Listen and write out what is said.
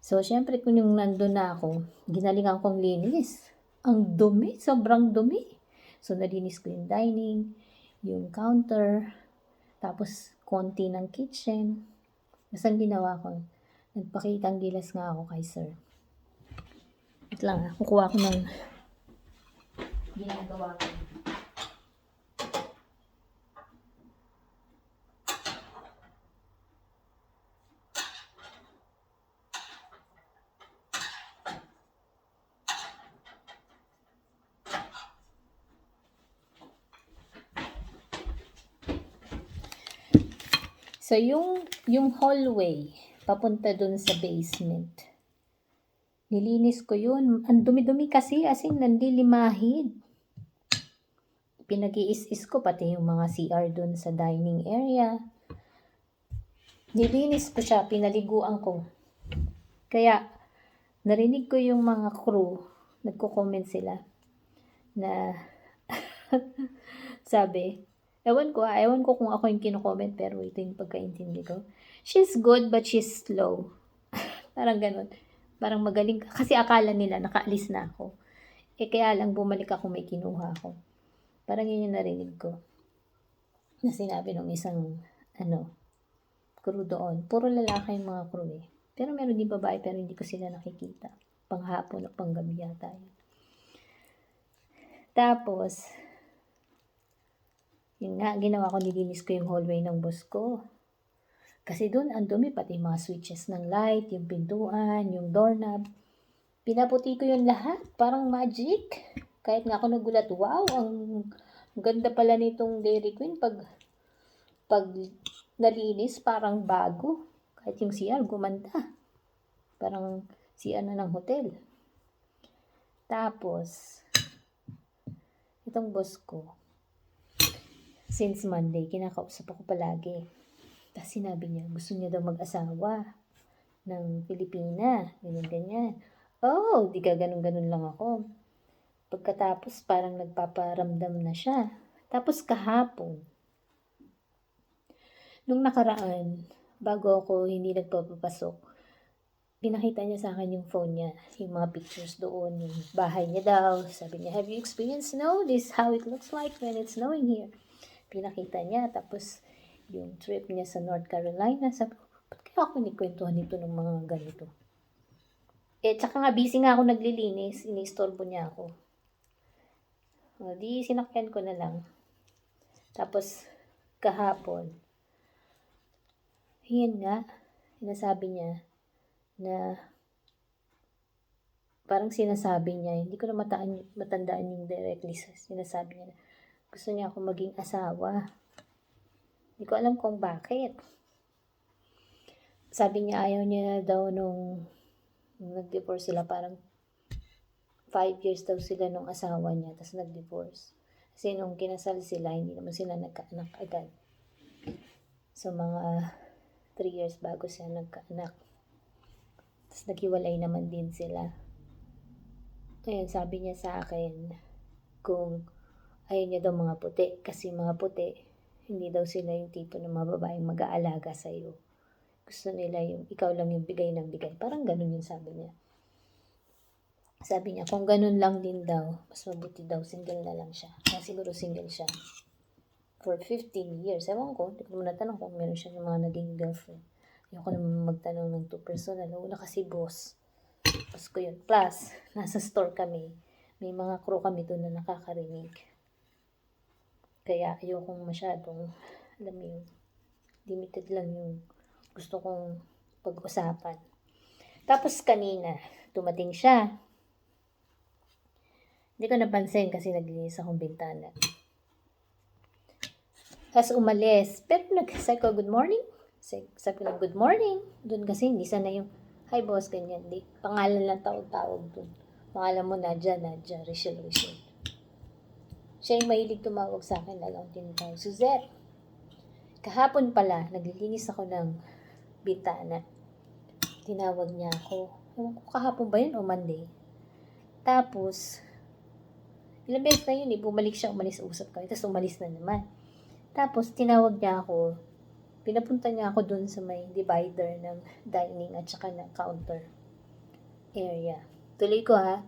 So, syempre kung yung nandun na ako, ginalingan kong linis. Ang dumi, sobrang dumi. So, nalinis ko yung dining, yung counter, tapos konti ng kitchen. Tapos ang ginawa ko, nagpakitang gilas nga ako kay sir. Wait lang kukuha ko ng ginagawa ko. So, yung hallway, papunta dun sa basement. Nilinis ko yun. Ang dumi-dumi kasi, as in, nandilimahid. Pinag-iis-is ko, pati yung mga CR dun sa dining area. Nilinis ko siya, pinaliguan ko. Kaya, narinig ko yung mga crew, nagko-comment sila, na, sabi, ewan ko kung ako yung kino-comment, pero ito yung pagkaintindi ko. She's good, but she's slow. Parang ganun. Parang magaling. Kasi akala nila, nakaalis na ako. Kaya lang bumalik ako, may kinuha ako. Parang yun yung narinig ko. Na sinabi ng isang, crew doon. Puro lalaki yung mga crew eh. Pero meron din babae, pero hindi ko sila nakikita. Panghapon o panggabi yata yun. Tapos, yun nga, ginawa ko, nilinis ko yung hallway ng boss ko. Kasi doon, ang dumi, pati mga switches ng light, yung pintuan, yung doorknob. Pinaputi ko yun lahat, parang magic. Kahit nga ako nagulat, wow, ang ganda pala nitong Dairy Queen pag nalinis, parang bago. Kahit yung CR, gumanda. Parang CR na ng hotel. Tapos, itong boss ko, since Monday, kinakausap ako palagi. Tapos sinabi niya, gusto niya daw mag-asawa ng Pilipina. Ganyan. Oh, di ka ganun-ganun lang ako. Pagkatapos, parang nagpaparamdam na siya. Tapos kahapon, nung nakaraan, bago ako hindi nagpapapasok, pinakita niya sa akin yung phone niya, yung mga pictures doon, yung bahay niya daw. Sabi niya, have you experienced snow? This is how it looks like when it's snowing here. Pinakita niya, tapos yung trip niya sa North Carolina. Sabi ko, ba't kaya ako nikwentuhan nito ng mga ganito? Tsaka nga busy nga ako naglilinis, inistorbo niya ako. O, di sinakyan ko na lang. Tapos, kahapon, yun nga, sinasabi niya na parang sinasabi niya, hindi ko na matandaan yung directly sinasabi niya na gusto niya ako maging asawa. Hindi ko alam kung bakit. Sabi niya ayaw niya daw nung nag-divorce sila, parang 5 years daw sila nung asawa niya, tapos nag-divorce. Kasi nung kinasal sila, hindi naman sila nagkaanak agad. So, mga 3 years bago siya nagkaanak. Tapos naghiwalay naman din sila. Ayun, sabi niya sa akin, kung ayaw niya daw mga puti, kasi mga puti, hindi daw sila yung tipo ng mga babaeng mag-aalaga sa'yo. Gusto nila yung ikaw lang yung bigay ng bigay. Parang ganun yung sabi niya. Sabi niya, kung ganun lang din daw, mas mabuti daw, single na lang siya. Kaya siguro single siya for 15 years. Ewan ko, hindi ko naman natanong kung meron siya ng mga naging girlfriend. Ayoko naman magtanong ng 2 personal. Una kasi boss ko yun. Plus, nasa store kami. May mga crew kami doon na nakakarinig. Kaya ayokong masyadong, alam mo yun, limited lang yung gusto kong pag-usapan. Tapos kanina, dumating siya. Hindi ko napansin kasi naglinis akong bintana. Tapos umalis. Pero nag-say ko, good morning. Sabi ko, good morning. Doon kasi hindi sana yung, hi boss, ganyan. Di, pangalan lang tawag-tawag doon. Pangalan mo, Nadja, Rachel. Siya yung mahilig tumawag sa akin, alam tinatawag, Suzette. Kahapon pala, naglilinis ako ng bintana. Tinawag niya ako. Ewan ko kahapon ba yun o Monday? Tapos, ilang beses na yun bumalik siya, usap kami. Tapos umalis na naman. Tapos, tinawag niya ako. Pinapunta niya ako dun sa may divider ng dining at saka ng counter. area. Tuloy ko ha.